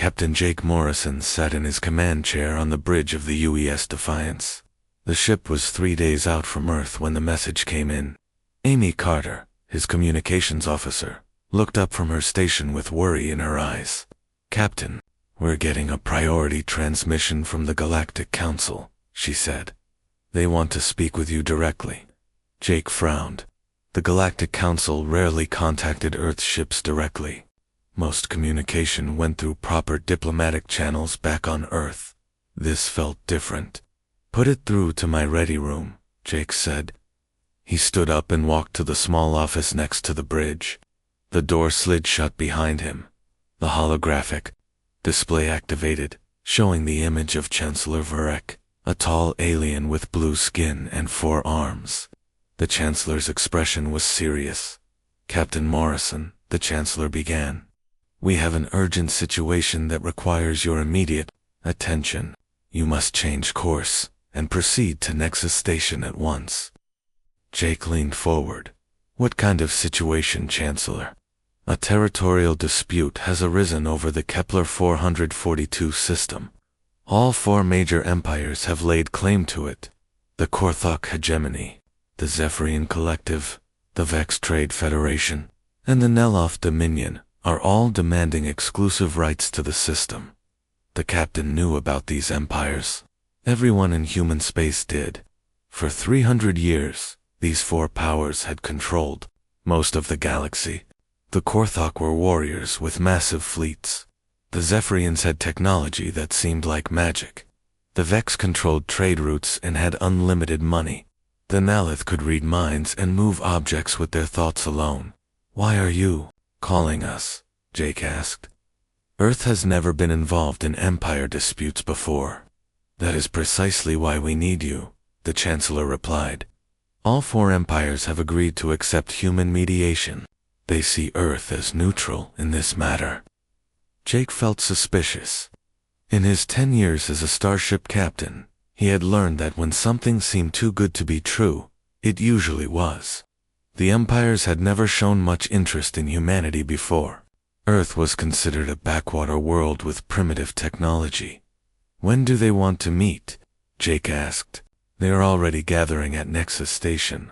Captain Jake Morrison sat in his command chair on the bridge of the UES Defiance. The ship was 3 days out from Earth when the message came in. Amy Carter, his communications officer, looked up from her station with worry in her eyes. "Captain, we're getting a priority transmission from the Galactic Council," she said. "They want to speak with you directly." Jake frowned. The Galactic Council rarely contacted Earth ships directly. Most communication went through proper diplomatic channels back on Earth. This felt different. "Put it through to my ready room," Jake said. He stood up and walked to the small office next to the bridge. The door slid shut behind him. The holographic display activated, showing the image of Chancellor Varek, a tall alien with blue skin and 4 arms. The Chancellor's expression was serious. "Captain Morrison," the Chancellor began, "we have an urgent situation that requires your immediate attention. You must change course and proceed to Nexus Station at once." Jake leaned forward. "What kind of situation, Chancellor?" "A territorial dispute has arisen over the Kepler 442 system. All 4 major empires have laid claim to it. The Korthok hegemony, the Zephyrian Collective, the Vex Trade Federation, and the Neloth Dominion are all demanding exclusive rights to the system." The captain knew about these empires. Everyone in human space did. For 300 years, these 4 powers had controlled most of the galaxy. The Korthok were warriors with massive fleets. The Zephyrians had technology that seemed like magic. The Vex controlled trade routes and had unlimited money. The Naloth could read minds and move objects with their thoughts alone. "Why are you calling us?" Jake asked. "Earth has never been involved in empire disputes before." "That is precisely why we need you," the Chancellor replied. "All 4 empires have agreed to accept human mediation. They see Earth as neutral in this matter." Jake felt suspicious. In his 10 years as a starship captain, he had learned that when something seemed too good to be true, it usually was. The empires had never shown much interest in humanity before. Earth was considered a backwater world with primitive technology. "When do they want to meet?" Jake asked. "They are already gathering at Nexus Station.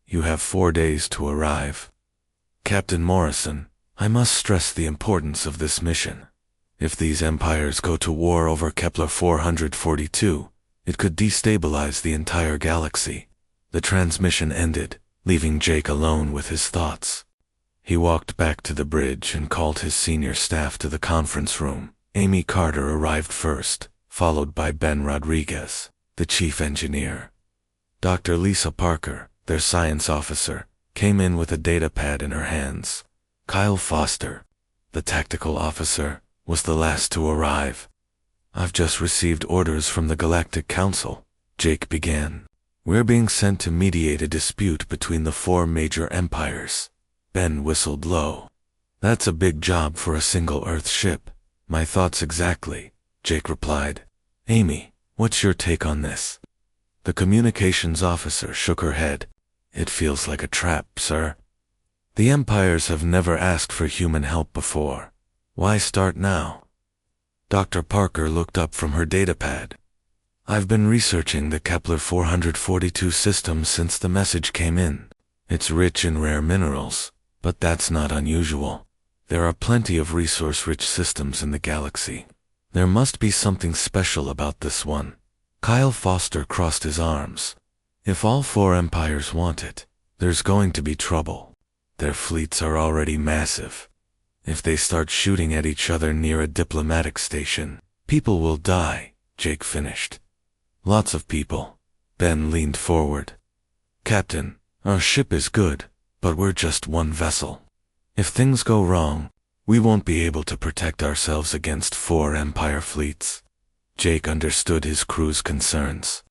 You have 4 days to arrive." "Captain Morrison, I must stress the importance of this mission. If these empires go to war over Kepler 442, it could destabilize the entire galaxy." The transmission ended, leaving Jake alone with his thoughts. He walked back to the bridge and called his senior staff to the conference room. Amy Carter arrived first, followed by Ben Rodriguez, the chief engineer. Dr. Lisa Parker, their science officer, came in with a datapad in her hands. Kyle Foster, the tactical officer, was the last to arrive. "I've just received orders from the Galactic Council," Jake began. "We're being sent to mediate a dispute between the 4 major empires." Ben whistled low. "That's a big job for a single Earth ship." "My thoughts exactly," Jake replied. "Amy, what's your take on this?" The communications officer shook her head. "It feels like a trap, sir. The empires have never asked for human help before. Why start now?" Dr. Parker looked up from her datapad. "I've been researching the Kepler 442 system since the message came in. It's rich in rare minerals, but that's not unusual. There are plenty of resource-rich systems in the galaxy. There must be something special about this one." Kyle Foster crossed his arms. "If all 4 empires want it, there's going to be trouble. Their fleets are already massive. If they start shooting at each other near a diplomatic station, people will die," Jake finished. "Lots of people." Ben leaned forward. "Captain, our ship is good, but we're just one vessel. If things go wrong, we won't be able to protect ourselves against 4 Empire fleets." Jake understood his crew's concerns.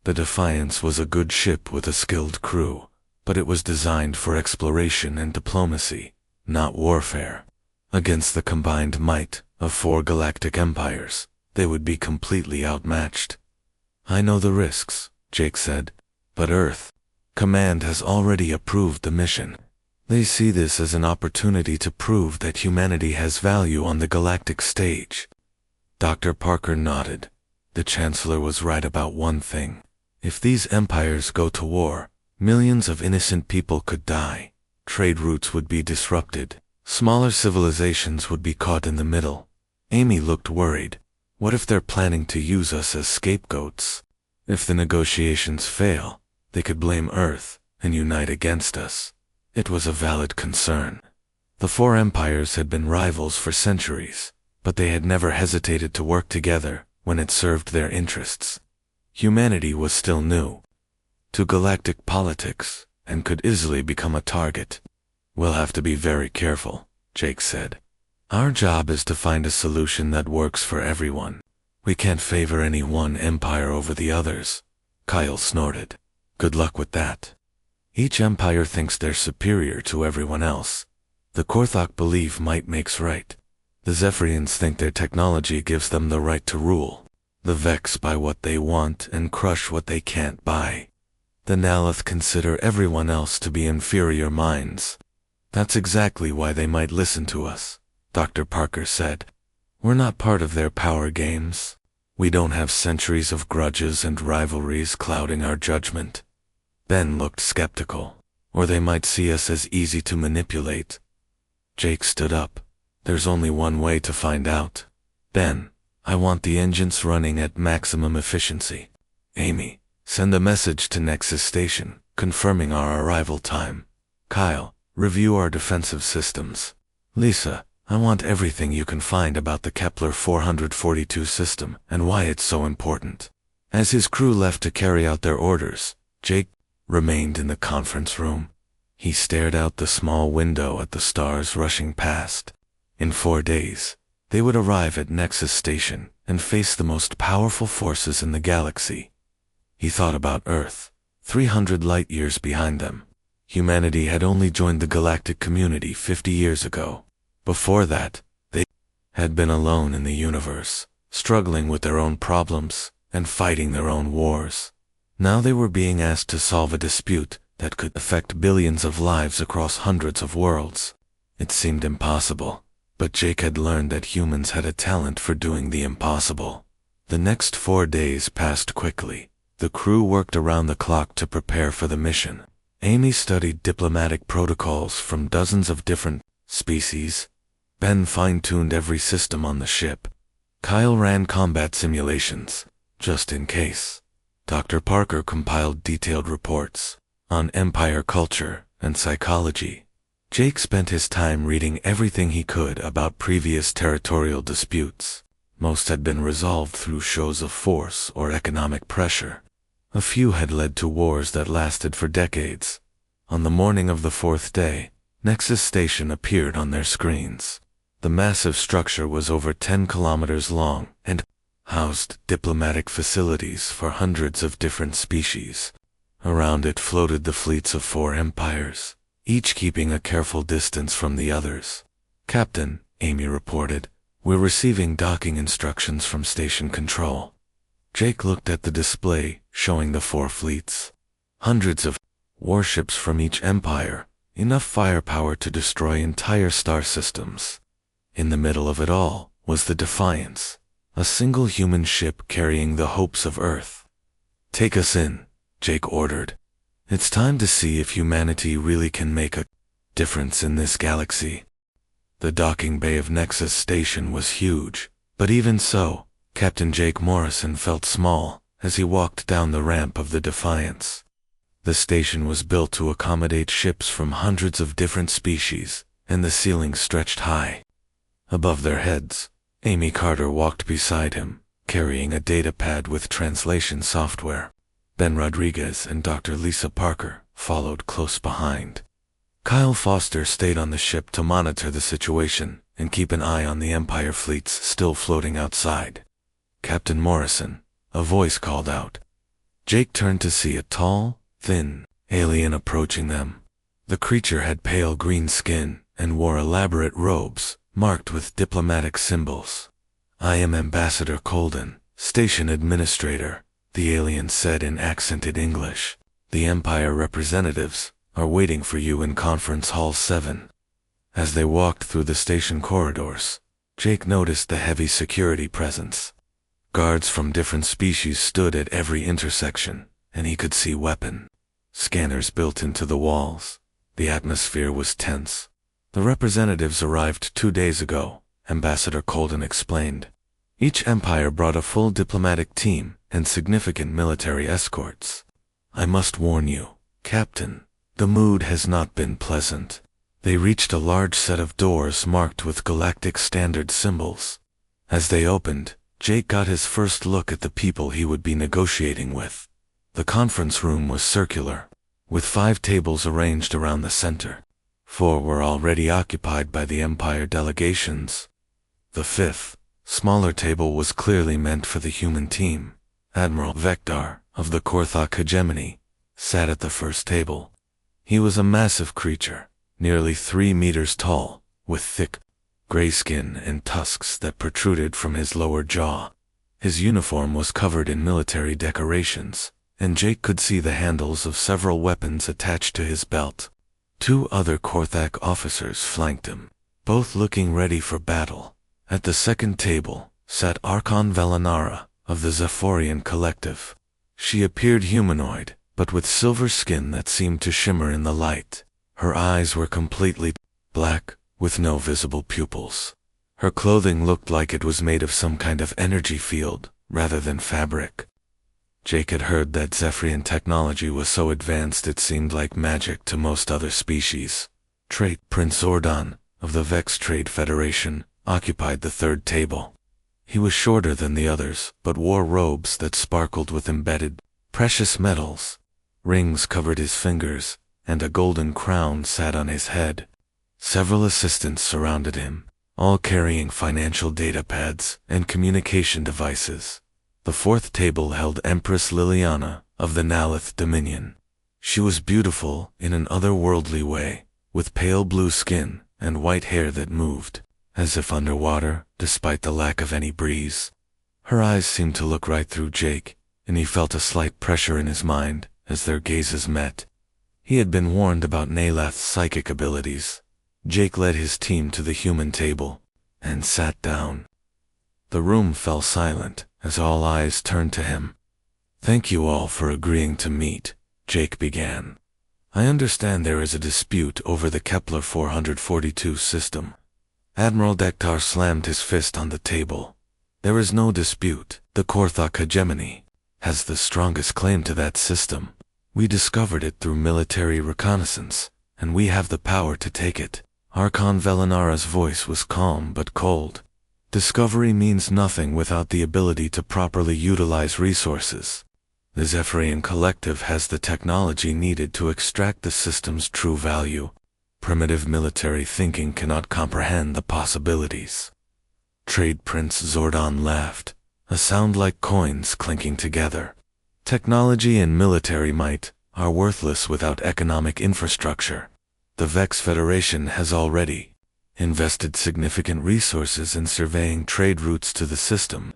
The Defiance was a good ship with a skilled crew, but it was designed for exploration and diplomacy, not warfare. Against the combined might of 4 galactic empires, they would be completely outmatched. "I know the risks," Jake said, "but Earth Command has already approved the mission. They see this as an opportunity to prove that humanity has value on the galactic stage. Dr. Parker nodded. The Chancellor was right about one thing. If these empires go to war, millions of innocent people could die. Trade routes would be disrupted. Smaller civilizations would be caught in the middle. Amy looked worried. What if they're planning to use us as scapegoats? If the negotiations fail, they could blame Earth and unite against us. It was a valid concern. The four empires had been rivals for centuries, but they had never hesitated to work together when it served their interests. Humanity was still new to galactic politics and could easily become a target. We'll have to be very careful, Jake said. Our job is to find a solution that works for everyone. We can't favor any one empire over the others. Kyle snorted. Good luck with that. Each empire thinks they're superior to everyone else. The Korthok believe might makes right. The Zephyrians think their technology gives them the right to rule. The Vex buy what they want and crush what they can't buy. The Nalath consider everyone else to be inferior minds. That's exactly why they might listen to us, Dr. Parker said. We're not part of their power games. We don't have centuries of grudges and rivalries clouding our judgment. Ben looked skeptical. Or they might see us as easy to manipulate. Jake stood up. There's only one way to find out. Ben, I want the engines running at maximum efficiency. Amy, send a message to Nexus Station, confirming our arrival time. Kyle, review our defensive systems. Lisa, I want everything you can find about the Kepler 442 system and why it's so important. As his crew left to carry out their orders, Jake remained in the conference room. He stared out the small window at the stars rushing past. In 4 days, they would arrive at Nexus Station and face the most powerful forces in the galaxy. He thought about Earth, 300 light-years behind them. Humanity had only joined the galactic community 50 years ago. Before that, they had been alone in the universe, struggling with their own problems and fighting their own wars. Now they were being asked to solve a dispute that could affect billions of lives across hundreds of worlds. It seemed impossible, but Jake had learned that humans had a talent for doing the impossible. The next 4 days passed quickly. The crew worked around the clock to prepare for the mission. Amy studied diplomatic protocols from dozens of different species. Ben fine-tuned every system on the ship. Kyle ran combat simulations, just in case. Dr. Parker compiled detailed reports on empire culture and psychology. Jake spent his time reading everything he could about previous territorial disputes. Most had been resolved through shows of force or economic pressure. A few had led to wars that lasted for decades. On the morning of the 4th day, Nexus Station appeared on their screens. The massive structure was over 10 kilometers long and housed diplomatic facilities for hundreds of different species. Around it floated the fleets of 4 empires, each keeping a careful distance from the others. Captain, Amy reported, we're receiving docking instructions from station control. Jake looked at the display, showing the 4 fleets. Hundreds of warships from each empire, enough firepower to destroy entire star systems. In the middle of it all was the Defiance, a single human ship carrying the hopes of Earth. Take us in, Jake ordered. It's time to see if humanity really can make a difference in this galaxy. The docking bay of Nexus Station was huge, but even so, Captain Jake Morrison felt small as he walked down the ramp of the Defiance. The station was built to accommodate ships from hundreds of different species, and the ceiling stretched high. Above their heads, Amy Carter walked beside him, carrying a datapad with translation software. Ben Rodriguez and Dr. Lisa Parker followed close behind. Kyle Foster stayed on the ship to monitor the situation and keep an eye on the Empire fleets still floating outside. Captain Morrison, a voice called out. Jake turned to see a tall, thin alien approaching them. The creature had pale green skin and wore elaborate robes marked with diplomatic symbols. I am Ambassador Colden, Station Administrator, the alien said in accented English. The Empire representatives, are waiting for you in Conference Hall 7. As they walked through the station corridors, Jake noticed the heavy security presence. Guards from different species stood at every intersection, and he could see weapon scanners built into the walls. The atmosphere was tense. The representatives arrived 2 days ago, Ambassador Colden explained. Each empire brought a full diplomatic team and significant military escorts. I must warn you, Captain, the mood has not been pleasant. They reached a large set of doors marked with galactic standard symbols. As they opened, Jake got his first look at the people he would be negotiating with. The conference room was circular, with 5 tables arranged around the center. 4 were already occupied by the Empire delegations. The 5th, smaller table was clearly meant for the human team. Admiral Vector, of the Korthok hegemony, sat at the first table. He was a massive creature, nearly 3 meters tall, with thick, gray skin and tusks that protruded from his lower jaw. His uniform was covered in military decorations, and Jake could see the handles of several weapons attached to his belt. 2 other Korthak officers flanked him, both looking ready for battle. At the second table sat Archon Velanara of the Zephorian Collective. She appeared humanoid, but with silver skin that seemed to shimmer in the light. Her eyes were completely black, with no visible pupils. Her clothing looked like it was made of some kind of energy field, rather than fabric. Jake had heard that Zephyrian technology was so advanced it seemed like magic to most other species. Trade Prince Zordon, of the Vex Trade Federation, occupied the third table. He was shorter than the others, but wore robes that sparkled with embedded, precious metals. Rings covered his fingers, and a golden crown sat on his head. Several assistants surrounded him, all carrying financial data pads and communication devices. The 4th table held Empress Liliana of the Nalith Dominion. She was beautiful in an otherworldly way, with pale blue skin and white hair that moved, as if underwater, despite the lack of any breeze. Her eyes seemed to look right through Jake, and he felt a slight pressure in his mind as their gazes met. He had been warned about Nalath's psychic abilities. Jake led his team to the human table and sat down. The room fell silent as all eyes turned to him. Thank you all for agreeing to meet, Jake began. I understand there is a dispute over the Kepler 442 system. Admiral Dektar slammed his fist on the table. There is no dispute. The Korthok hegemony has the strongest claim to that system. We discovered it through military reconnaissance, and we have the power to take it. Archon Velanara's voice was calm but cold. Discovery means nothing without the ability to properly utilize resources. The Zephyrian Collective has the technology needed to extract the system's true value. Primitive military thinking cannot comprehend the possibilities. Trade Prince Zordon laughed, a sound like coins clinking together. Technology and military might are worthless without economic infrastructure. The Vex Federation has already invested significant resources in surveying trade routes to the system.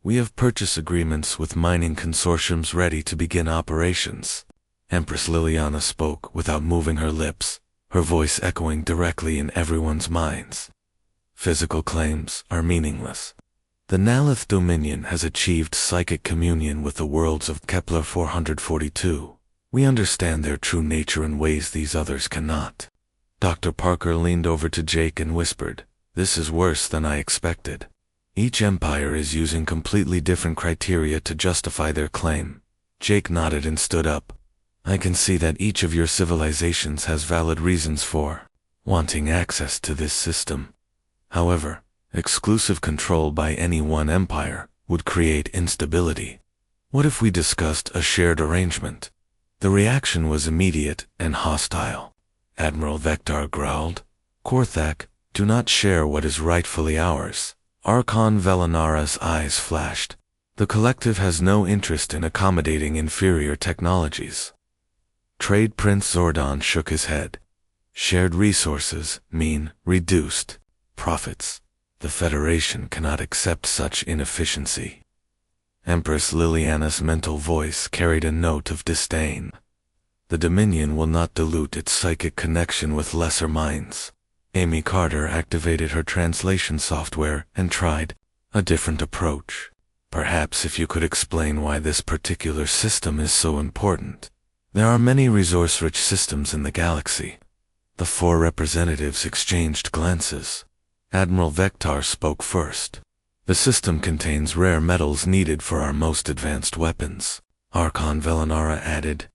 We have purchase agreements with mining consortiums ready to begin operations. Empress Liliana spoke without moving her lips, her voice echoing directly in everyone's minds. Physical claims are meaningless. The Nalith Dominion has achieved psychic communion with the worlds of Kepler 442. We understand their true nature in ways these others cannot. Dr. Parker leaned over to Jake and whispered, "This is worse than I expected. Each empire is using completely different criteria to justify their claim." Jake nodded and stood up. "I can see that each of your civilizations has valid reasons for wanting access to this system. However, exclusive control by any one empire would create instability. What if we discussed a shared arrangement?" The reaction was immediate and hostile. Admiral Vector growled, "Korthak, do not share what is rightfully ours." Archon Velanara's eyes flashed. The collective has no interest in accommodating inferior technologies. Trade Prince Zordon shook his head. Shared resources mean reduced profits. The Federation cannot accept such inefficiency. Empress Liliana's mental voice carried a note of disdain. The Dominion will not dilute its psychic connection with lesser minds. Amy Carter activated her translation software and tried a different approach. Perhaps if you could explain why this particular system is so important. There are many resource-rich systems in the galaxy. The four representatives exchanged glances. Admiral Vector spoke first. The system contains rare metals needed for our most advanced weapons. Archon Velanara added.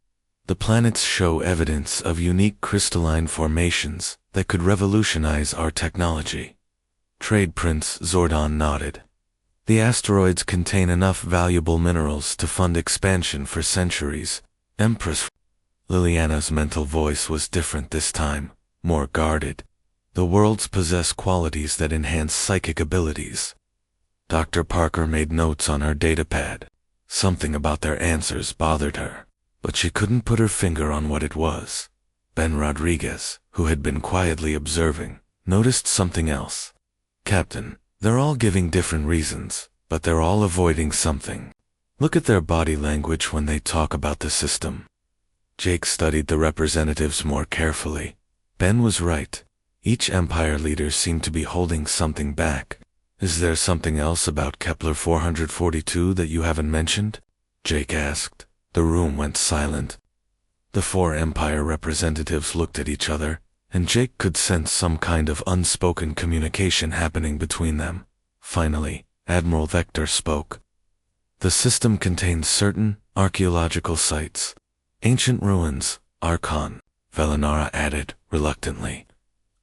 The planets show evidence of unique crystalline formations that could revolutionize our technology. Trade Prince Zordon nodded. The asteroids contain enough valuable minerals to fund expansion for centuries. Empress Liliana's mental voice was different this time, more guarded. The worlds possess qualities that enhance psychic abilities. Dr. Parker made notes on her datapad. Something about their answers bothered her, but she couldn't put her finger on what it was. Ben Rodriguez, who had been quietly observing, noticed something else. Captain, they're all giving different reasons, but they're all avoiding something. Look at their body language when they talk about the system. Jake studied the representatives more carefully. Ben was right. Each Empire leader seemed to be holding something back. Is there something else about Kepler 442 that you haven't mentioned? Jake asked. The room went silent. The four Empire representatives looked at each other, and Jake could sense some kind of unspoken communication happening between them. Finally, Admiral Vector spoke. The system contains certain archaeological sites. Ancient ruins, Archon, Velanara added, reluctantly.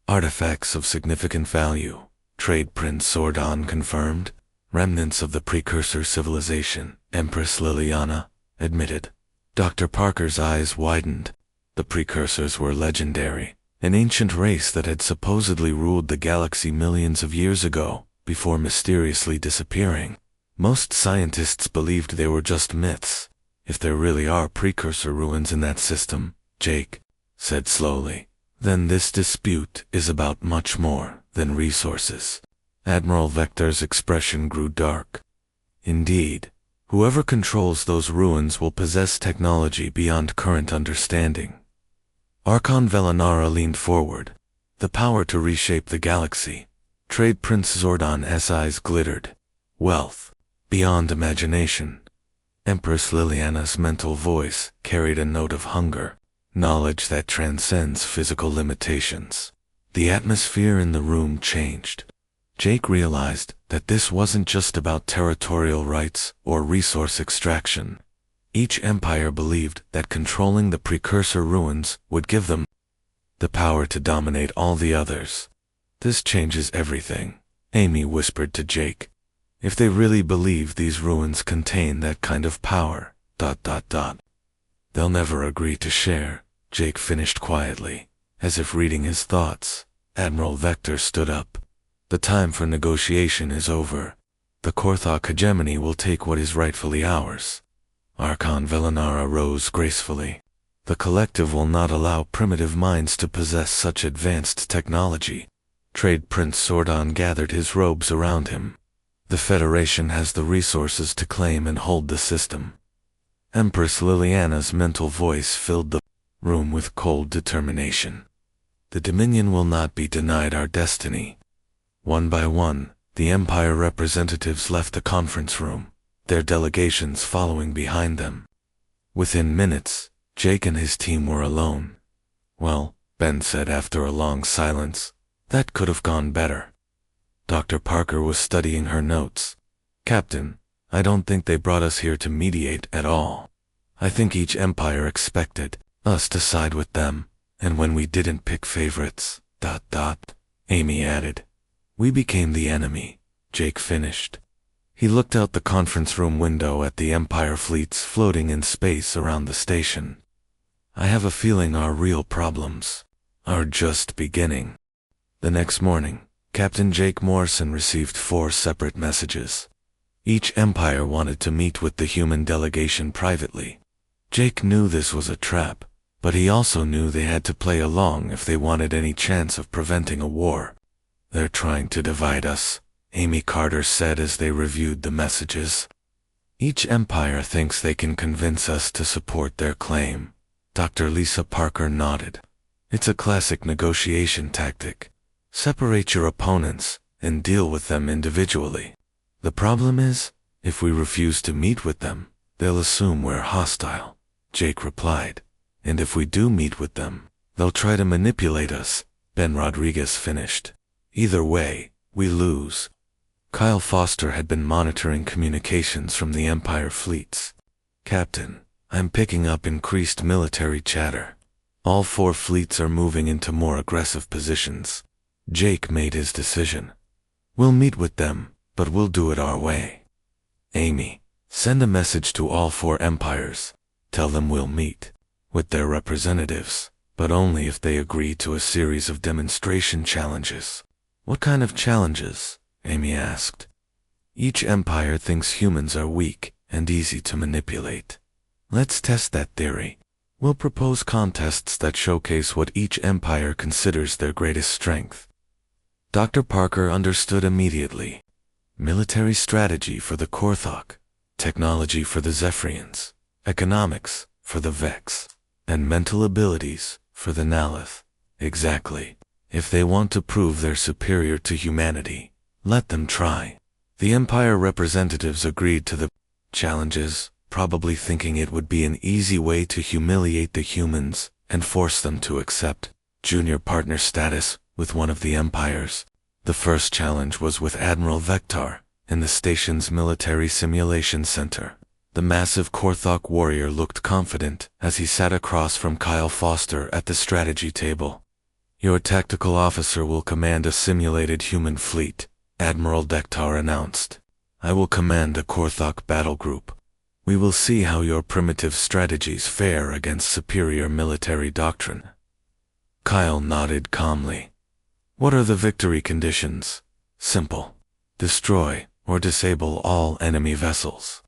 Artifacts of significant value, Trade Prince Zordon confirmed. Remnants of the precursor civilization, Empress Liliana admitted. Dr. Parker's eyes widened. The precursors were legendary, an ancient race that had supposedly ruled the galaxy millions of years ago, before mysteriously disappearing. Most scientists believed they were just myths. If there really are precursor ruins in that system, Jake said slowly, then this dispute is about much more than resources. Admiral Vector's expression grew dark. Indeed, whoever controls those ruins will possess technology beyond current understanding. Archon Velanara leaned forward. The power to reshape the galaxy. Trade Prince Zordon's eyes glittered. Wealth, beyond imagination. Empress Liliana's mental voice carried a note of hunger, knowledge that transcends physical limitations. The atmosphere in the room changed. Jake realized that this wasn't just about territorial rights or resource extraction. Each empire believed that controlling the precursor ruins would give them the power to dominate all the others. This changes everything, Amy whispered to Jake. If they really believe these ruins contain that kind of power, ... They'll never agree to share, Jake finished quietly, as if reading his thoughts. Admiral Vector stood up. The time for negotiation is over. The Korthok hegemony will take what is rightfully ours. Archon Velanara rose gracefully. The collective will not allow primitive minds to possess such advanced technology. Trade Prince Zordon gathered his robes around him. The Federation has the resources to claim and hold the system. Empress Liliana's mental voice filled the room with cold determination. The Dominion will not be denied our destiny. One by one, the Empire representatives left the conference room, their delegations following behind them. Within minutes, Jake and his team were alone. Well, Ben said after a long silence, that could have gone better. Dr. Parker was studying her notes. Captain, I don't think they brought us here to mediate at all. I think each empire expected us to side with them, and when we didn't pick favorites, ... Amy added. We became the enemy, Jake finished. He looked out the conference room window at the Empire fleets floating in space around the station. I have a feeling our real problems are just beginning. The next morning, Captain Jake Morrison received 4 separate messages. Each empire wanted to meet with the human delegation privately. Jake knew this was a trap, but he also knew they had to play along if they wanted any chance of preventing a war. They're trying to divide us, Amy Carter said as they reviewed the messages. Each empire thinks they can convince us to support their claim. Dr. Lisa Parker nodded. It's a classic negotiation tactic. Separate your opponents and deal with them individually. The problem is, if we refuse to meet with them, they'll assume we're hostile, Jake replied. And if we do meet with them, they'll try to manipulate us, Ben Rodriguez finished. Either way, we lose. Kyle Foster had been monitoring communications from the Empire fleets. Captain, I'm picking up increased military chatter. All 4 fleets are moving into more aggressive positions. Jake made his decision. We'll meet with them, but we'll do it our way. Amy, send a message to all 4 empires. Tell them we'll meet with their representatives, but only if they agree to a series of demonstration challenges. What kind of challenges? Amy asked. Each empire thinks humans are weak and easy to manipulate. Let's test that theory. We'll propose contests that showcase what each empire considers their greatest strength. Dr. Parker understood immediately. Military strategy for the Korthok, technology for the Zephyrians, economics for the Vex, and mental abilities for the Nalith. Exactly. If they want to prove they're superior to humanity, let them try. The Empire representatives agreed to the challenges, probably thinking it would be an easy way to humiliate the humans and force them to accept junior partner status with one of the empires. The first challenge was with Admiral Vector in the station's military simulation center. The massive Korthok warrior looked confident as he sat across from Kyle Foster at the strategy table. Your tactical officer will command a simulated human fleet, Admiral Vector announced. I will command a Korthok battle group. We will see how your primitive strategies fare against superior military doctrine. Kyle nodded calmly. What are the victory conditions? Simple. Destroy or disable all enemy vessels.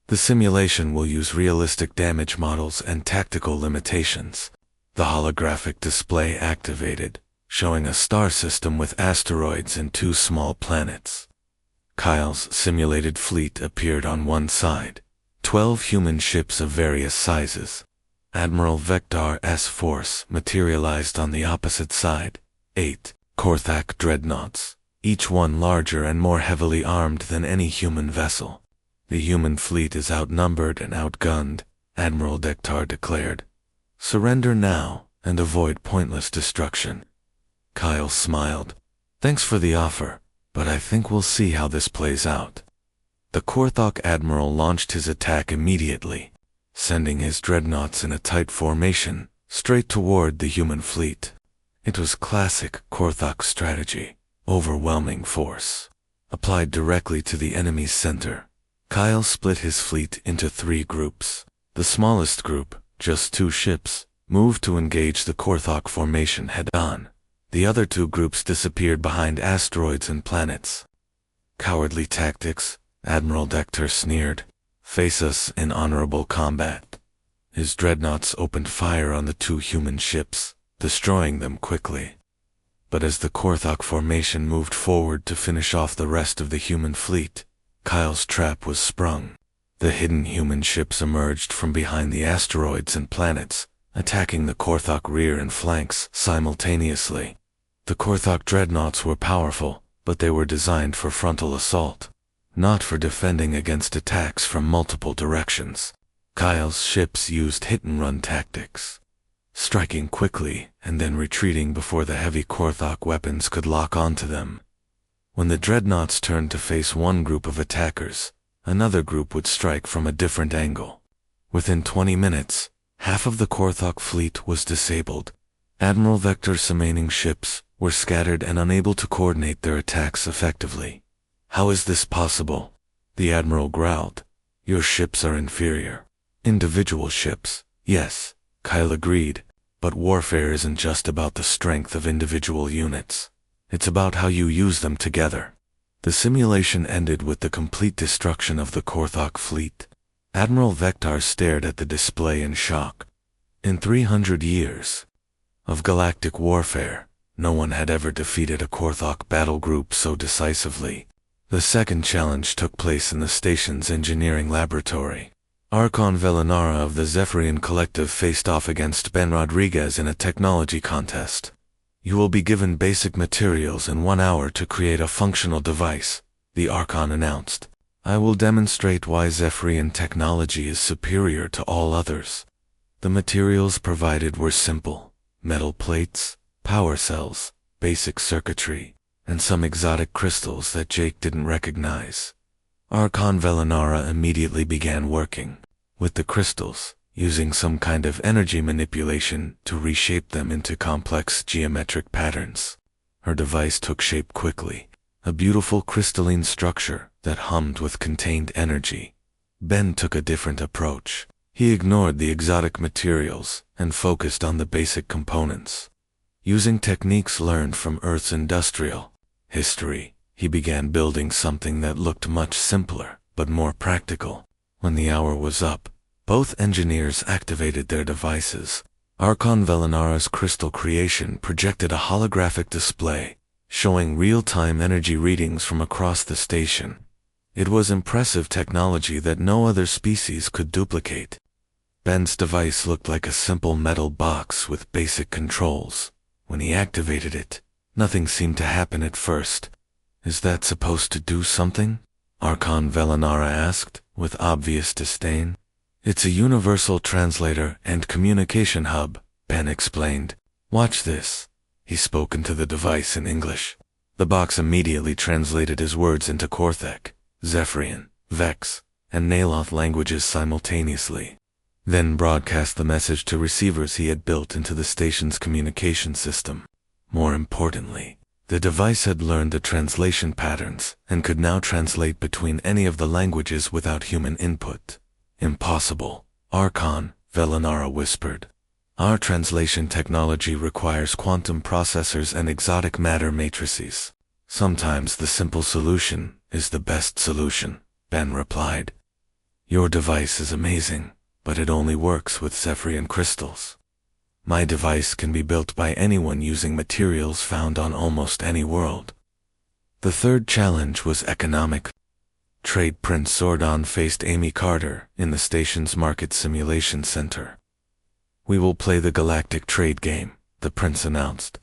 The simulation will use realistic damage models and tactical limitations. The holographic display activated, showing a star system with asteroids and 2 small planets. Kyle's simulated fleet appeared on one side. 12 human ships of various sizes. Admiral Vector's force materialized on the opposite side. 8 Korthak dreadnoughts, each one larger and more heavily armed than any human vessel. The human fleet is outnumbered and outgunned, Admiral Vector declared. Surrender now and avoid pointless destruction. Kyle smiled. Thanks for the offer, but I think we'll see how this plays out. The Korthok admiral launched his attack immediately, sending his dreadnoughts in a tight formation straight toward the human fleet. It was classic Korthok strategy, overwhelming force, applied directly to the enemy's center. Kyle split his fleet into 3 groups. The smallest group, just 2 ships, moved to engage the Korthok formation head-on. The other 2 groups disappeared behind asteroids and planets. Cowardly tactics, Admiral Vector sneered. Face us in honorable combat. His dreadnoughts opened fire on the 2 human ships, destroying them quickly. But as the Korthok formation moved forward to finish off the rest of the human fleet, Kyle's trap was sprung. The hidden human ships emerged from behind the asteroids and planets, attacking the Korthok rear and flanks simultaneously. The Korthok dreadnoughts were powerful, but they were designed for frontal assault, not for defending against attacks from multiple directions. Kyle's ships used hit-and-run tactics, striking quickly and then retreating before the heavy Korthok weapons could lock onto them. When the dreadnoughts turned to face one group of attackers, another group would strike from a different angle. Within 20 minutes, half of the Korthok fleet was disabled. Admiral Vector's remaining ships were scattered and unable to coordinate their attacks effectively. How is this possible? The Admiral growled. Your ships are inferior. Individual ships, yes, Kyle agreed, but warfare isn't just about the strength of individual units. It's about how you use them together. The simulation ended with the complete destruction of the Korthok fleet. Admiral Vector stared at the display in shock. In 300 years of galactic warfare, no one had ever defeated a Korthok battle group so decisively. The second challenge took place in the station's engineering laboratory. Archon Velinara of the Zephyrian Collective faced off against Ben Rodriguez in a technology contest. You will be given basic materials in 1 hour to create a functional device, the Archon announced. I will demonstrate why Zephyrian technology is superior to all others. The materials provided were simple: metal plates, power cells, basic circuitry, and some exotic crystals that Jake didn't recognize. Archon Velinara immediately began working with the crystals, using some kind of energy manipulation to reshape them into complex geometric patterns. Her device took shape quickly, a beautiful crystalline structure that hummed with contained energy. Ben took a different approach. He ignored the exotic materials and focused on the basic components. Using techniques learned from Earth's industrial history, he began building something that looked much simpler, but more practical. When the hour was up, both engineers activated their devices. Archon Velinara's crystal creation projected a holographic display, showing real-time energy readings from across the station. It was impressive technology that no other species could duplicate. Ben's device looked like a simple metal box with basic controls. When he activated it, nothing seemed to happen at first. Is that supposed to do something? Archon Velinara asked, with obvious disdain. It's a universal translator and communication hub, Ben explained. Watch this. He spoke into the device in English. The box immediately translated his words into Korthek, Zephyrian, Vex, and Naloth languages simultaneously. Then broadcast the message to receivers he had built into the station's communication system. More importantly, the device had learned the translation patterns and could now translate between any of the languages without human input. Impossible, Archon Velinara whispered. Our translation technology requires quantum processors and exotic matter matrices. Sometimes the simple solution is the best solution, Ben replied. Your device is amazing, but it only works with Zephyrian crystals. My device can be built by anyone using materials found on almost any world. The third challenge was economic. Trade Prince Zordon faced Amy Carter in the station's market simulation center. We will play the galactic trade game, the prince announced.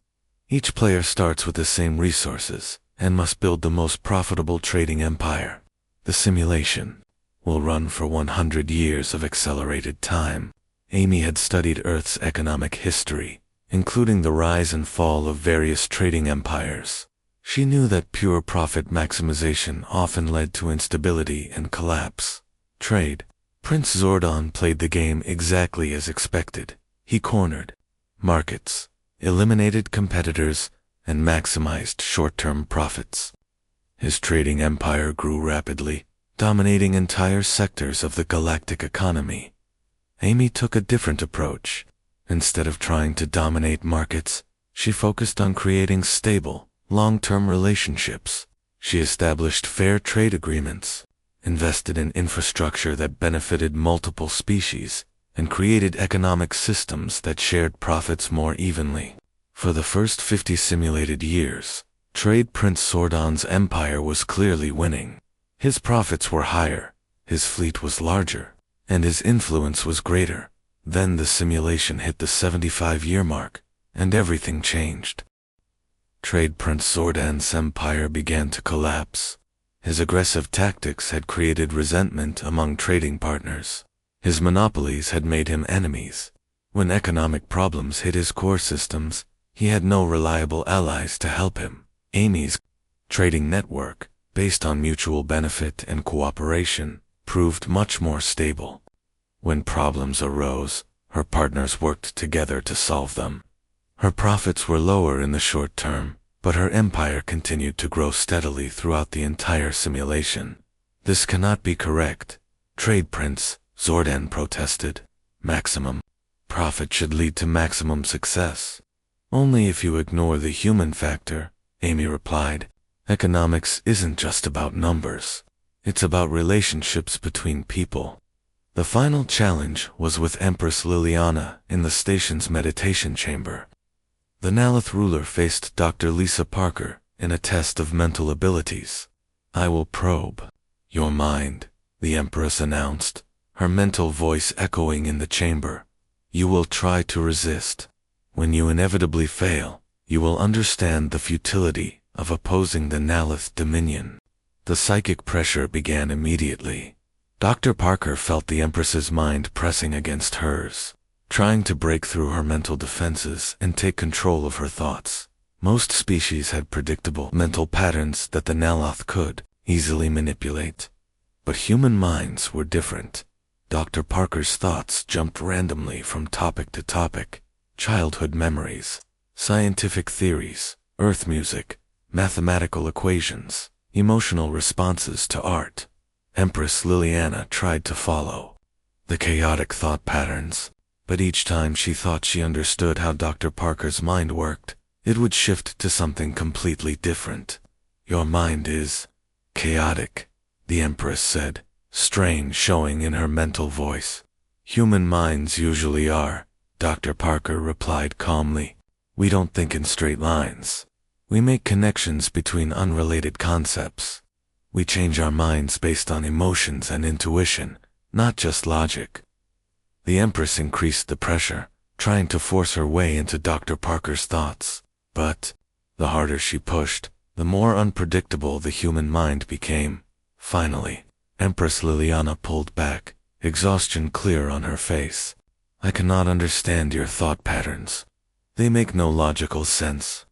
Each player starts with the same resources and must build the most profitable trading empire. The simulation will run for 100 years of accelerated time. Amy had studied Earth's economic history, including the rise and fall of various trading empires. She knew that pure profit maximization often led to instability and collapse. Trade. Prince Zordon played the game exactly as expected. He cornered markets, eliminated competitors, and maximized short-term profits. His trading empire grew rapidly, dominating entire sectors of the galactic economy. Amy took a different approach. Instead of trying to dominate markets, she focused on creating stable, long-term relationships. She established fair trade agreements, invested in infrastructure that benefited multiple species, and created economic systems that shared profits more evenly. For the first 50 simulated years, Trade Prince Zordon's empire was clearly winning. His profits were higher, his fleet was larger, and his influence was greater. Then the simulation hit the 75-year mark, and everything changed. Trade Prince Zordon's empire began to collapse. His aggressive tactics had created resentment among trading partners. His monopolies had made him enemies. When economic problems hit his core systems, he had no reliable allies to help him. Amy's trading network, based on mutual benefit and cooperation, proved much more stable. When problems arose, her partners worked together to solve them. Her profits were lower in the short term, but her empire continued to grow steadily throughout the entire simulation. This cannot be correct, Trade Prince Zordon protested. Maximum profit should lead to maximum success. Only if you ignore the human factor, Amy replied. Economics isn't just about numbers. It's about relationships between people. The final challenge was with Empress Liliana in the station's meditation chamber. The Naloth ruler faced Dr. Lisa Parker in a test of mental abilities. I will probe your mind, the Empress announced. her mental voice echoing in the chamber. You will try to resist. When you inevitably fail, you will understand the futility of opposing the Nalith Dominion. The psychic pressure began immediately. Dr. Parker felt the Empress's mind pressing against hers, trying to break through her mental defenses and take control of her thoughts. Most species had predictable mental patterns that the Naloth could easily manipulate. But human minds were different. Dr. Parker's thoughts jumped randomly from topic to topic: childhood memories, scientific theories, earth music, mathematical equations, emotional responses to art. Empress Liliana tried to follow the chaotic thought patterns, but each time she thought she understood how Dr. Parker's mind worked, it would shift to something completely different. Your mind is chaotic, the Empress said, strain showing in her mental voice. Human minds usually are, Dr. Parker replied calmly. We don't think in straight lines. We make connections between unrelated concepts. We change our minds based on emotions and intuition, not just logic. The Empress increased the pressure, trying to force her way into Dr. Parker's thoughts. But the harder she pushed, the more unpredictable the human mind became. Finally, Empress Liliana pulled back, exhaustion clear on her face. I cannot understand your thought patterns. They make no logical sense.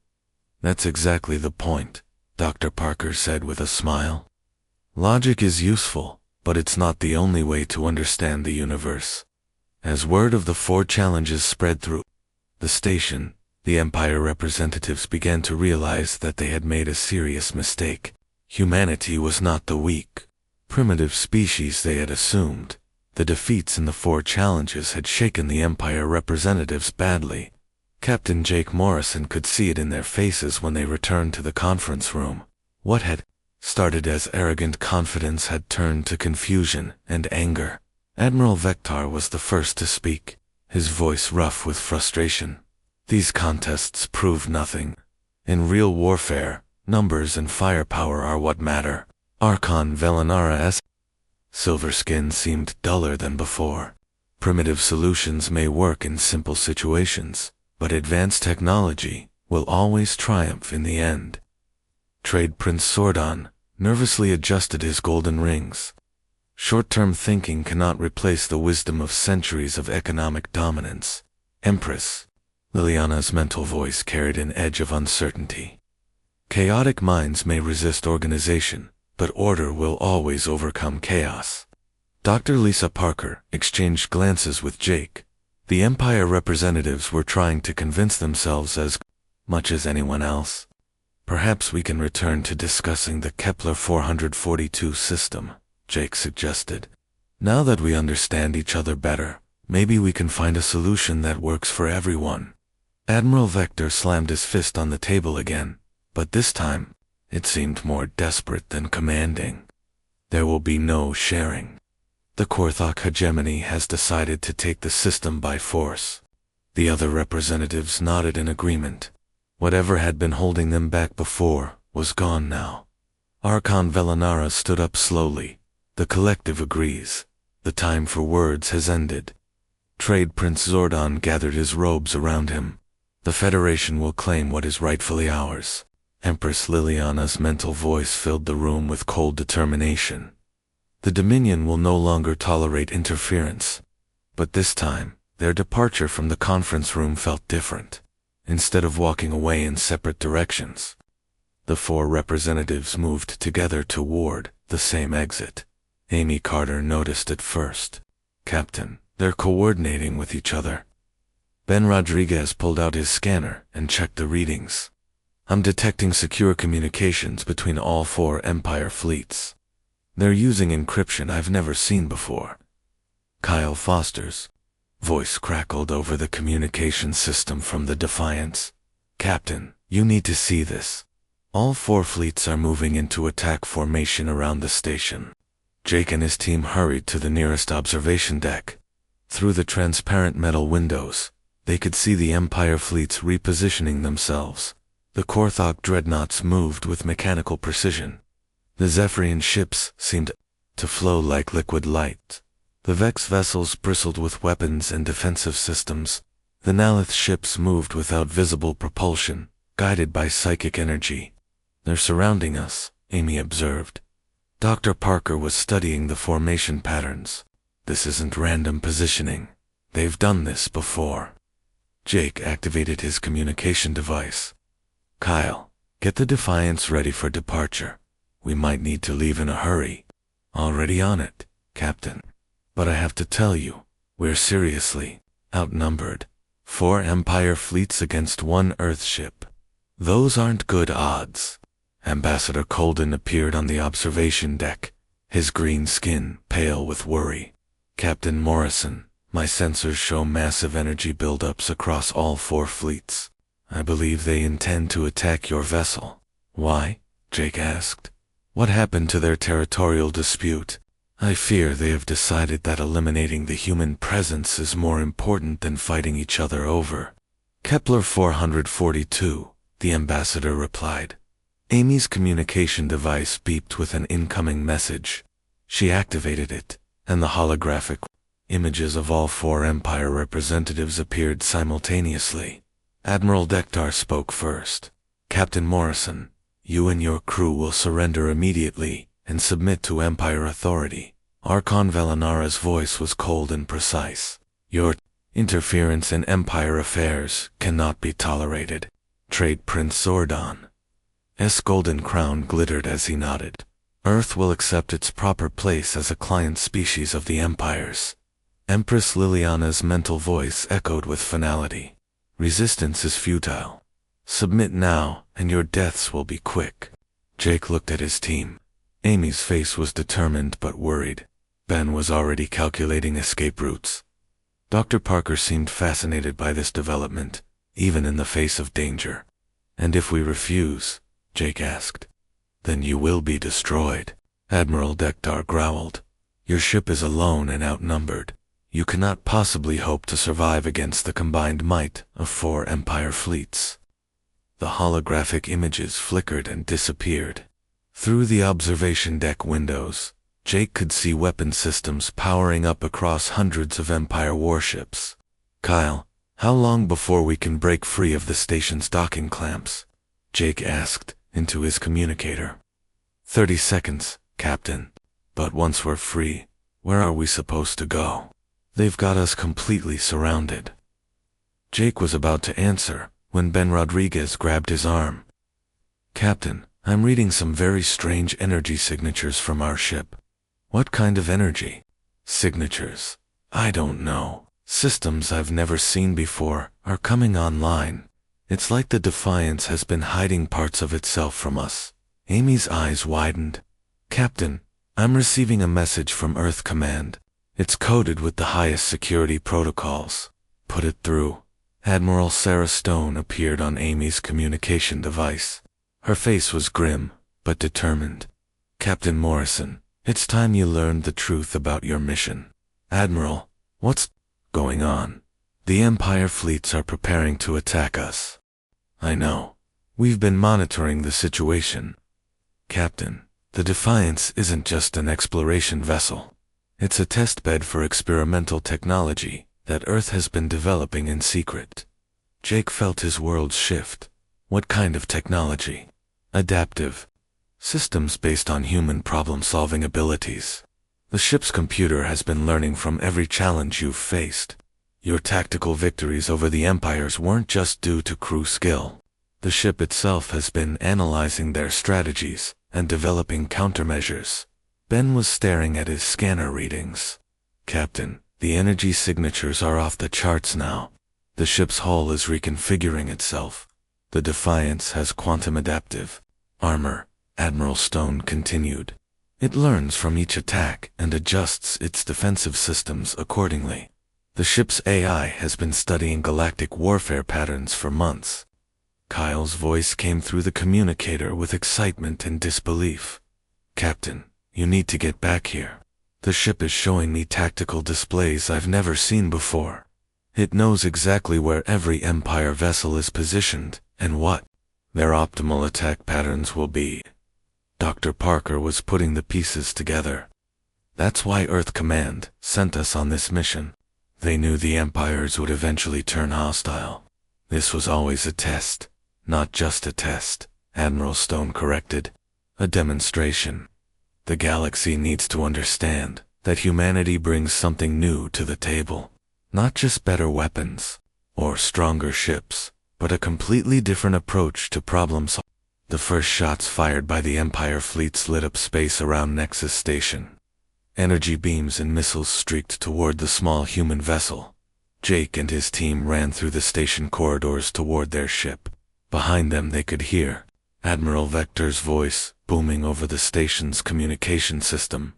That's exactly the point, Dr. Parker said with a smile. Logic is useful, but it's not the only way to understand the universe. As word of the 4 challenges spread through the station, the Empire representatives began to realize that they had made a serious mistake. Humanity was not the weak, primitive species they had assumed. The defeats in the 4 challenges had shaken the Empire representatives badly. Captain Jake Morrison could see it in their faces when they returned to the conference room. What had started as arrogant confidence had turned to confusion and anger. Admiral Vector was the first to speak, his voice rough with frustration. These contests prove nothing. In real warfare, numbers and firepower are what matter. Archon Velinara's Silverskin seemed duller than before. Primitive solutions may work in simple situations, but advanced technology will always triumph in the end. Trade Prince Sordon nervously adjusted his golden rings. Short-term thinking cannot replace the wisdom of centuries of economic dominance. Empress Liliana's mental voice carried an edge of uncertainty. Chaotic minds may resist organization, but order will always overcome chaos. Dr. Lisa Parker exchanged glances with Jake. The Empire representatives were trying to convince themselves as much as anyone else. Perhaps we can return to discussing the Kepler 442 system, Jake suggested. Now that we understand each other better, maybe we can find a solution that works for everyone. Admiral Vector slammed his fist on the table again, but this time, it seemed more desperate than commanding. There will be no sharing. The Korthok hegemony has decided to take the system by force. The other representatives nodded in agreement. Whatever had been holding them back before was gone now. Archon Velinara stood up slowly. The collective agrees. The time for words has ended. Trade Prince Zordon gathered his robes around him. The Federation will claim what is rightfully ours. Empress Liliana's mental voice filled the room with cold determination. The Dominion will no longer tolerate interference. But this time, their departure from the conference room felt different. Instead of walking away in separate directions, the 4 representatives moved together toward the same exit. Amy Carter noticed it first. Captain, they're coordinating with each other. Ben Rodriguez pulled out his scanner and checked the readings. I'm detecting secure communications between all 4 Empire fleets. They're using encryption I've never seen before. Kyle Foster's voice crackled over the communication system from the Defiance. Captain, you need to see this. All 4 fleets are moving into attack formation around the station. Jake and his team hurried to the nearest observation deck. Through the transparent metal windows, they could see the Empire fleets repositioning themselves. The Korthok dreadnoughts moved with mechanical precision. The Zephyrian ships seemed to flow like liquid light. The Vex vessels bristled with weapons and defensive systems. The Nalith ships moved without visible propulsion, guided by psychic energy. "They're surrounding us," Amy observed. Dr. Parker was studying the formation patterns. "This isn't random positioning. They've done this before." Jake activated his communication device. "Kyle, get the Defiance ready for departure. We might need to leave in a hurry." "Already on it, Captain. But I have to tell you, we're seriously outnumbered. 4 Empire fleets against 1 Earth ship. Those aren't good odds." Ambassador Colden appeared on the observation deck, his green skin pale with worry. "Captain Morrison, my sensors show massive energy buildups across all 4 fleets. I believe they intend to attack your vessel." "Why?" Jake asked. "What happened to their territorial dispute?" "I fear they have decided that eliminating the human presence is more important than fighting each other over." "Kepler 442, the ambassador replied. Amy's communication device beeped with an incoming message. She activated it, and the holographic images of all 4 Empire representatives appeared simultaneously. Admiral Dektar spoke first. "Captain Morrison, you and your crew will surrender immediately and submit to Empire authority." Archon Velinara's voice was cold and precise. "Your interference in Empire affairs cannot be tolerated." Trade Prince Zordon. S. golden crown glittered as he nodded. "Earth will accept its proper place as a client species of the Empires." Empress Liliana's mental voice echoed with finality. "Resistance is futile. Submit now, and your deaths will be quick." Jake looked at his team. Amy's face was determined but worried. Ben was already calculating escape routes. Dr. Parker seemed fascinated by this development, even in the face of danger. "And if we refuse?" Jake asked. "Then you will be destroyed." Admiral Dektar growled. "Your ship is alone and outnumbered. You cannot possibly hope to survive against the combined might of 4 Empire fleets." The holographic images flickered and disappeared. Through the observation deck windows, Jake could see weapon systems powering up across hundreds of Empire warships. "Kyle, how long before we can break free of the station's docking clamps?" Jake asked into his communicator. 30 seconds, Captain. But once we're free, where are we supposed to go? They've got us completely surrounded." Jake was about to answer when Ben Rodriguez grabbed his arm. "Captain, I'm reading some very strange energy signatures from our ship." "What kind of energy?" "Signatures. I don't know. Systems I've never seen before are coming online. It's like the Defiance has been hiding parts of itself from us." Amy's eyes widened. "Captain, I'm receiving a message from Earth Command. It's coded with the highest security protocols." "Put it through." Admiral Sarah Stone appeared on Amy's communication device. Her face was grim, but determined. "Captain Morrison, it's time you learned the truth about your mission." "Admiral, what's going on?" "The Empire fleets are preparing to attack us." "I know. We've been monitoring the situation." "Captain, the Defiance isn't just an exploration vessel. It's a testbed for experimental technology that Earth has been developing in secret." Jake felt his world shift. "What kind of technology?" "Adaptive. Systems based on human problem-solving abilities. The ship's computer has been learning from every challenge you've faced. Your tactical victories over the Empires weren't just due to crew skill. The ship itself has been analyzing their strategies and developing countermeasures." Ben was staring at his scanner readings. "Captain, the energy signatures are off the charts now. The ship's hull is reconfiguring itself. The Defiance has quantum adaptive armor," Admiral Stone continued. "It learns from each attack and adjusts its defensive systems accordingly. The ship's AI has been studying galactic warfare patterns for months." Kyle's voice came through the communicator with excitement and disbelief. "Captain, you need to get back here. The ship is showing me tactical displays I've never seen before. It knows exactly where every Empire vessel is positioned and what their optimal attack patterns will be." Dr. Parker was putting the pieces together. That's why Earth Command sent us on this mission. They knew the empires would eventually turn hostile. This was always a test, not just a test, Admiral Stone corrected. A demonstration. The galaxy needs to understand that humanity brings something new to the table. Not just better weapons or stronger ships, but a completely different approach to problem solving. The first shots fired by the Empire fleets lit up space around Nexus Station. Energy beams and missiles streaked toward the small human vessel. Jake and his team ran through the station corridors toward their ship. Behind them they could hear Admiral Vector's voice booming over the station's communication system.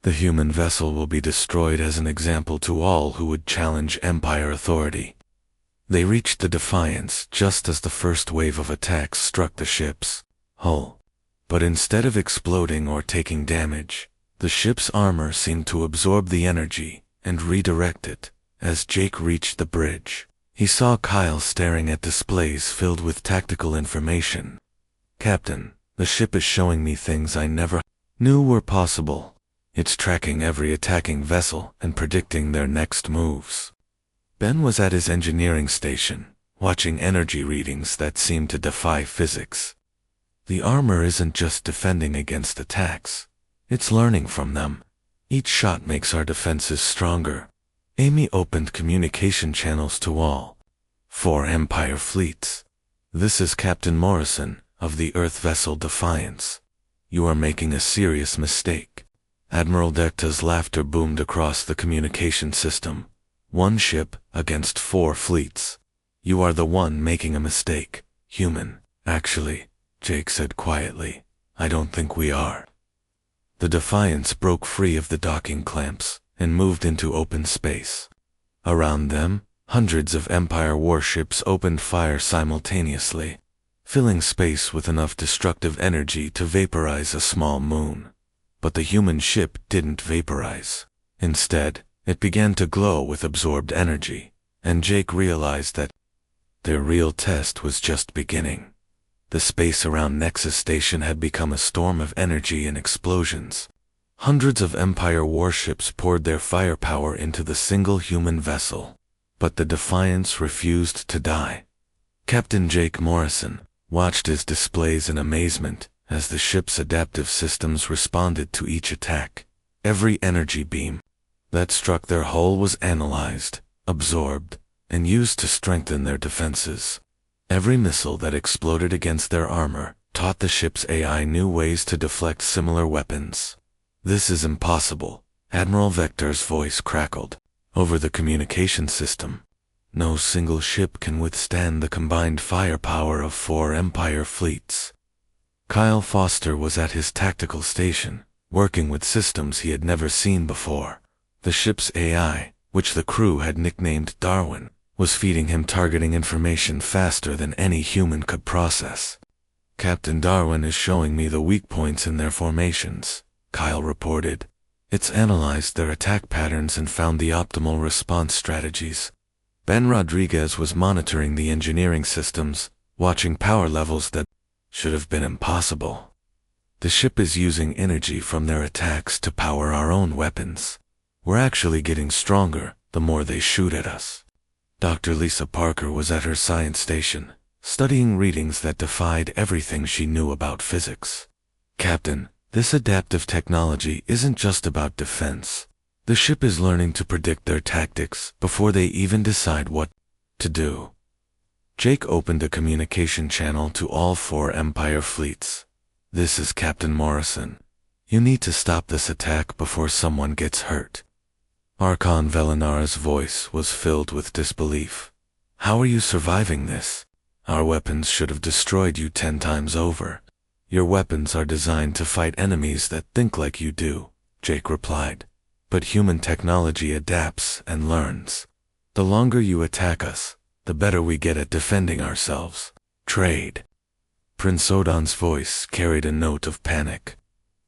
The human vessel will be destroyed as an example to all who would challenge Empire authority. They reached the Defiance just as the first wave of attacks struck the ship's hull. But instead of exploding or taking damage, the ship's armor seemed to absorb the energy and redirect it. As Jake reached the bridge, he saw Kyle staring at displays filled with tactical information. "Captain, the ship is showing me things I never knew were possible. It's tracking every attacking vessel and predicting their next moves." Ben was at his engineering station, watching energy readings that seemed to defy physics. The armor isn't just defending against attacks. It's learning from them. Each shot makes our defenses stronger. Amy opened communication channels to all 4 Empire fleets. "This is Captain Morrison of the Earth vessel Defiance. You are making a serious mistake." Admiral Dekta's laughter boomed across the communication system. "One ship against 4 fleets. You are the one making a mistake, human." "Actually," Jake said quietly, "I don't think we are." The Defiance broke free of the docking clamps and moved into open space. Around them, hundreds of Empire warships opened fire simultaneously, filling space with enough destructive energy to vaporize a small moon. But the human ship didn't vaporize. Instead, it began to glow with absorbed energy, and Jake realized that their real test was just beginning. The space around Nexus Station had become a storm of energy and explosions. Hundreds of Empire warships poured their firepower into the single human vessel. But the Defiance refused to die. Captain Jake Morrison watched his displays in amazement as the ship's adaptive systems responded to each attack. Every energy beam that struck their hull was analyzed, absorbed, and used to strengthen their defenses. Every missile that exploded against their armor taught the ship's AI new ways to deflect similar weapons. "This is impossible," Admiral Vector's voice crackled over the communication system. "No single ship can withstand the combined firepower of 4 Empire fleets." Kyle Foster was at his tactical station, working with systems he had never seen before. The ship's AI, which the crew had nicknamed Darwin, was feeding him targeting information faster than any human could process. "Captain Darwin is showing me the weak points in their formations," Kyle reported. "It's analyzed their attack patterns and found the optimal response strategies." Ben Rodriguez was monitoring the engineering systems, watching power levels that should have been impossible. "The ship is using energy from their attacks to power our own weapons. We're actually getting stronger the more they shoot at us." Dr. Lisa Parker was at her science station, studying readings that defied everything she knew about physics. "Captain, this adaptive technology isn't just about defense. The ship is learning to predict their tactics before they even decide what to do." Jake opened a communication channel to all 4 Empire fleets. "This is Captain Morrison. You need to stop this attack before someone gets hurt." Archon Velinara's voice was filled with disbelief. "How are you surviving this? Our weapons should have destroyed you 10 times over." "Your weapons are designed to fight enemies that think like you do," Jake replied. "But human technology adapts and learns. The longer you attack us, the better we get at defending ourselves." "Trade." Prince Odon's voice carried a note of panic.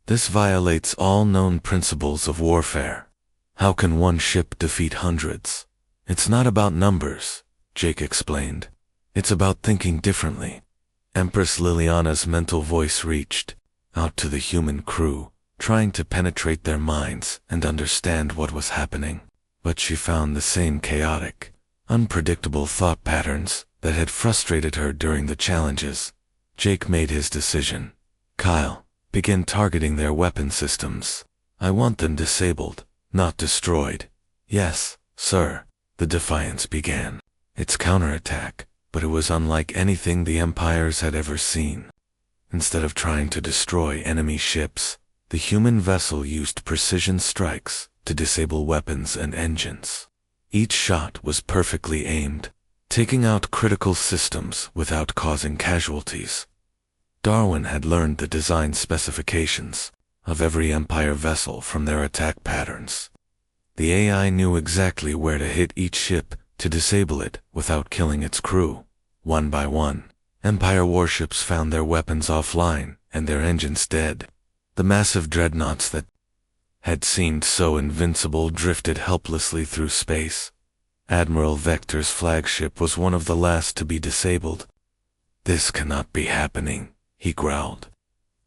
"This violates all known principles of warfare. How can one ship defeat hundreds?" "It's not about numbers," Jake explained. "It's about thinking differently." Empress Liliana's mental voice reached out to the human crew, trying to penetrate their minds and understand what was happening. But she found the same chaotic, unpredictable thought patterns that had frustrated her during the challenges. Jake made his decision. Kyle, begin targeting their weapon systems. I want them disabled, not destroyed. Yes, sir. The Defiance began its counterattack, but it was unlike anything the Empires had ever seen. Instead of trying to destroy enemy ships, the human vessel used precision strikes to disable weapons and engines. Each shot was perfectly aimed, taking out critical systems without causing casualties. Darwin had learned the design specifications of every Empire vessel from their attack patterns. The AI knew exactly where to hit each ship to disable it without killing its crew. One by one, Empire warships found their weapons offline and their engines dead. The massive dreadnoughts that had seemed so invincible drifted helplessly through space. Admiral Vector's flagship was one of the last to be disabled. This cannot be happening, he growled.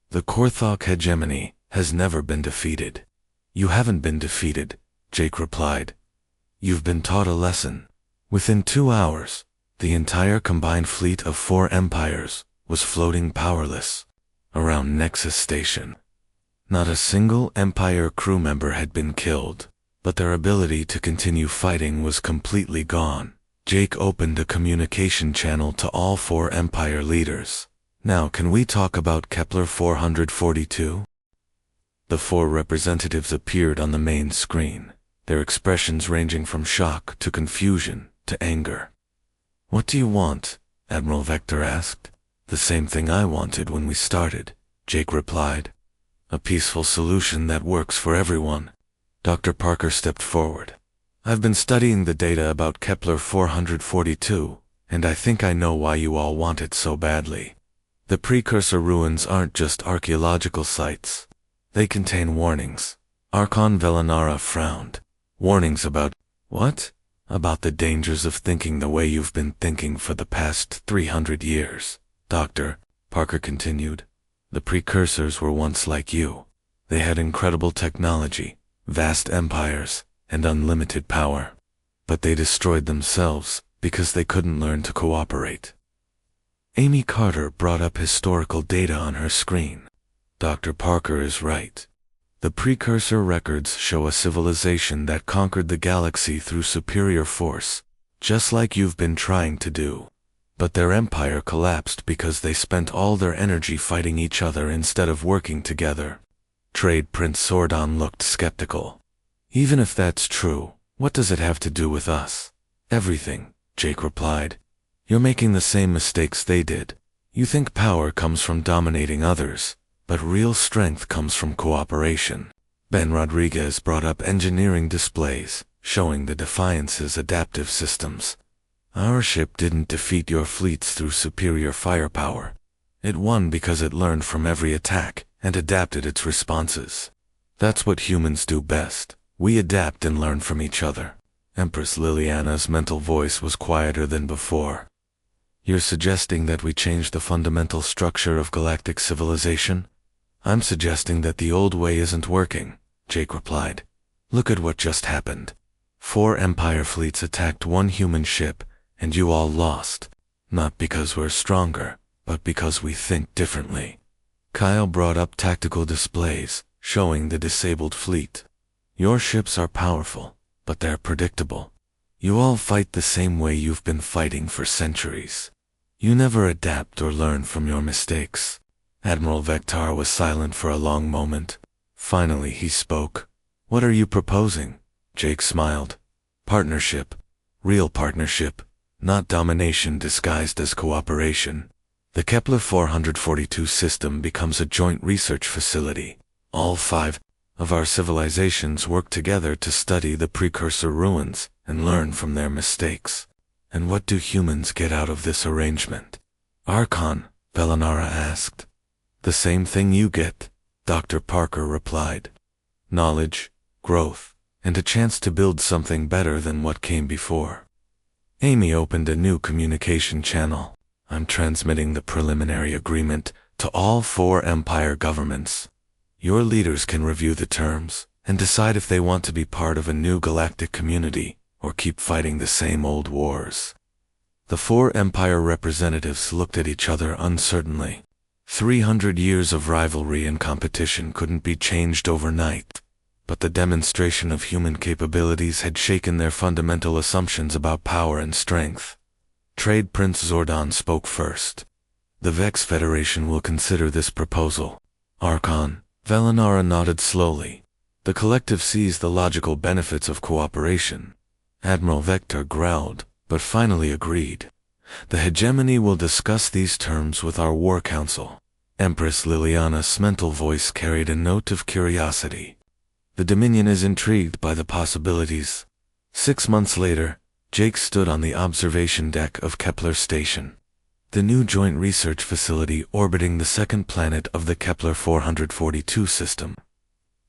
The Korthok hegemony has never been defeated. You haven't been defeated, Jake replied. You've been taught a lesson. Within 2 hours, the entire combined fleet of 4 empires was floating powerless around Nexus Station. Not a single Empire crew member had been killed, but their ability to continue fighting was completely gone. Jake opened a communication channel to all 4 Empire leaders. Now can we talk about Kepler 442? The 4 representatives appeared on the main screen, their expressions ranging from shock to confusion to anger. What do you want? Admiral Vector asked. The same thing I wanted when we started, Jake replied. A peaceful solution that works for everyone. Dr. Parker stepped forward. I've been studying the data about Kepler 442, and I think I know why you all want it so badly. The precursor ruins aren't just archaeological sites. They contain warnings. Archon Velanara frowned. Warnings about what? About the dangers of thinking the way you've been thinking for the past 300 years. Doctor, Parker continued. The precursors were once like you. They had incredible technology, vast empires, and unlimited power. But they destroyed themselves because they couldn't learn to cooperate. Amy Carter brought up historical data on her screen. Dr. Parker is right. The precursor records show a civilization that conquered the galaxy through superior force, just like you've been trying to do. But their empire collapsed because they spent all their energy fighting each other instead of working together. Trade Prince Sordon looked skeptical. Even if that's true, what does it have to do with us? Everything, Jake replied. You're making the same mistakes they did. You think power comes from dominating others, but real strength comes from cooperation. Ben Rodriguez brought up engineering displays, showing the Defiance's adaptive systems. Our ship didn't defeat your fleets through superior firepower. It won because it learned from every attack and adapted its responses. That's what humans do best. We adapt and learn from each other. Empress Liliana's mental voice was quieter than before. You're suggesting that we change the fundamental structure of galactic civilization? I'm suggesting that the old way isn't working, Jake replied. Look at what just happened. 4 Empire fleets attacked 1 human ship, and you all lost. Not because we're stronger, but because we think differently. Kyle brought up tactical displays, showing the disabled fleet. Your ships are powerful, but they're predictable. You all fight the same way you've been fighting for centuries. You never adapt or learn from your mistakes. Admiral Vector was silent for a long moment. Finally he spoke. What are you proposing? Jake smiled. Partnership. Real partnership. Not domination disguised as cooperation. The Kepler 442 system becomes a joint research facility. All 5 of our civilizations work together to study the precursor ruins and learn from their mistakes. And what do humans get out of this arrangement? Archon, Velanara asked. The same thing you get, Dr. Parker replied. Knowledge, growth, and a chance to build something better than what came before. Amy opened a new communication channel. I'm transmitting the preliminary agreement to all 4 Empire governments. Your leaders can review the terms and decide if they want to be part of a new galactic community or keep fighting the same old wars. The four Empire representatives looked at each other uncertainly. 300 years of rivalry and competition couldn't be changed overnight, but the demonstration of human capabilities had shaken their fundamental assumptions about power and strength. Trade Prince Zordon spoke first. The Vex Federation will consider this proposal. Archon Velinara nodded slowly. The collective sees the logical benefits of cooperation. Admiral Vector growled, but finally agreed. The hegemony will discuss these terms with our war council. Empress Liliana's mental voice carried a note of curiosity. The Dominion is intrigued by the possibilities. 6 months later, Jake stood on the observation deck of Kepler Station, the new joint research facility orbiting the second planet of the Kepler 442 system.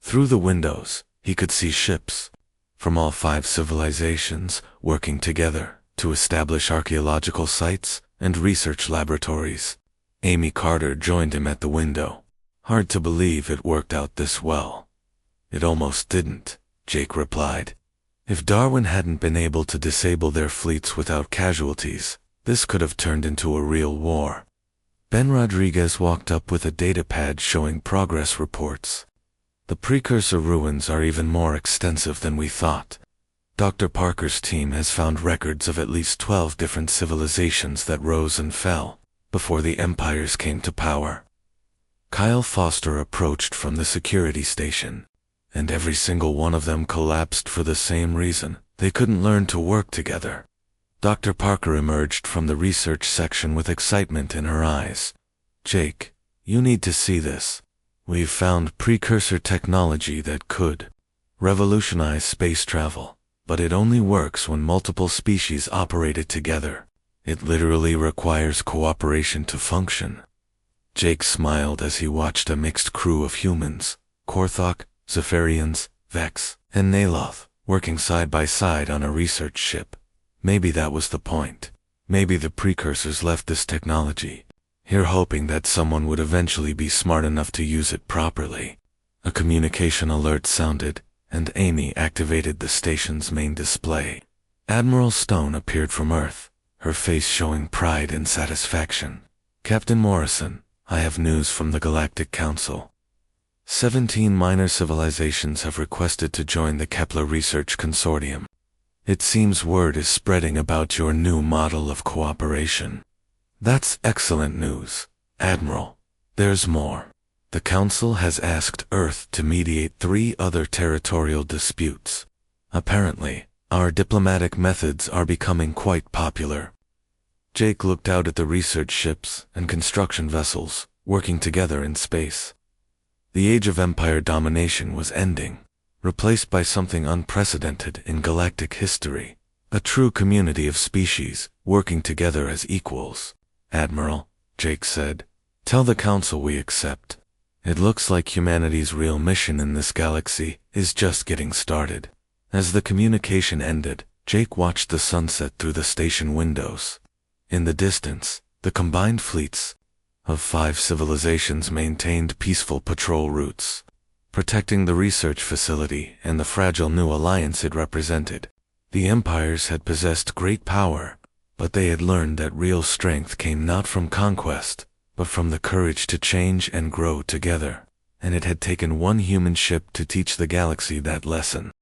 Through the windows, he could see ships from all 5 civilizations working together to establish archaeological sites and research laboratories. Amy Carter joined him at the window. Hard to believe it worked out this well. It almost didn't, Jake replied. If Darwin hadn't been able to disable their fleets without casualties, this could have turned into a real war. Ben Rodriguez walked up with a datapad showing progress reports. The precursor ruins are even more extensive than we thought. Dr. Parker's team has found records of at least 12 different civilizations that rose and fell before the empires came to power. Kyle Foster approached from the security station, and every single one of them collapsed for the same reason: they couldn't learn to work together. Dr. Parker emerged from the research section with excitement in her eyes. Jake, you need to see this. We've found precursor technology that could revolutionize space travel. But it only works when multiple species operated together. It literally requires cooperation to function. Jake smiled as he watched a mixed crew of humans, Korthok, Zephyrians, Vex, and Naloth, working side by side on a research ship. Maybe that was the point. Maybe the precursors left this technology here hoping that someone would eventually be smart enough to use it properly. A communication alert sounded, and Amy activated the station's main display. Admiral Stone appeared from Earth, her face showing pride and satisfaction. Captain Morrison, I have news from the Galactic Council. 17 minor civilizations have requested to join the Kepler Research Consortium. It seems word is spreading about your new model of cooperation. That's excellent news, Admiral. There's more. The Council has asked Earth to mediate 3 other territorial disputes. Apparently, our diplomatic methods are becoming quite popular. Jake looked out at the research ships and construction vessels working together in space. The age of Empire domination was ending, replaced by something unprecedented in galactic history: a true community of species working together as equals. Admiral, Jake said, tell the Council we accept. It looks like humanity's real mission in this galaxy is just getting started. As the communication ended, Jake watched the sunset through the station windows. In the distance, the combined fleets of 5 civilizations maintained peaceful patrol routes, protecting the research facility and the fragile new alliance it represented. The empires had possessed great power, but they had learned that real strength came not from conquest, but from the courage to change and grow together. And it had taken one human ship to teach the galaxy that lesson.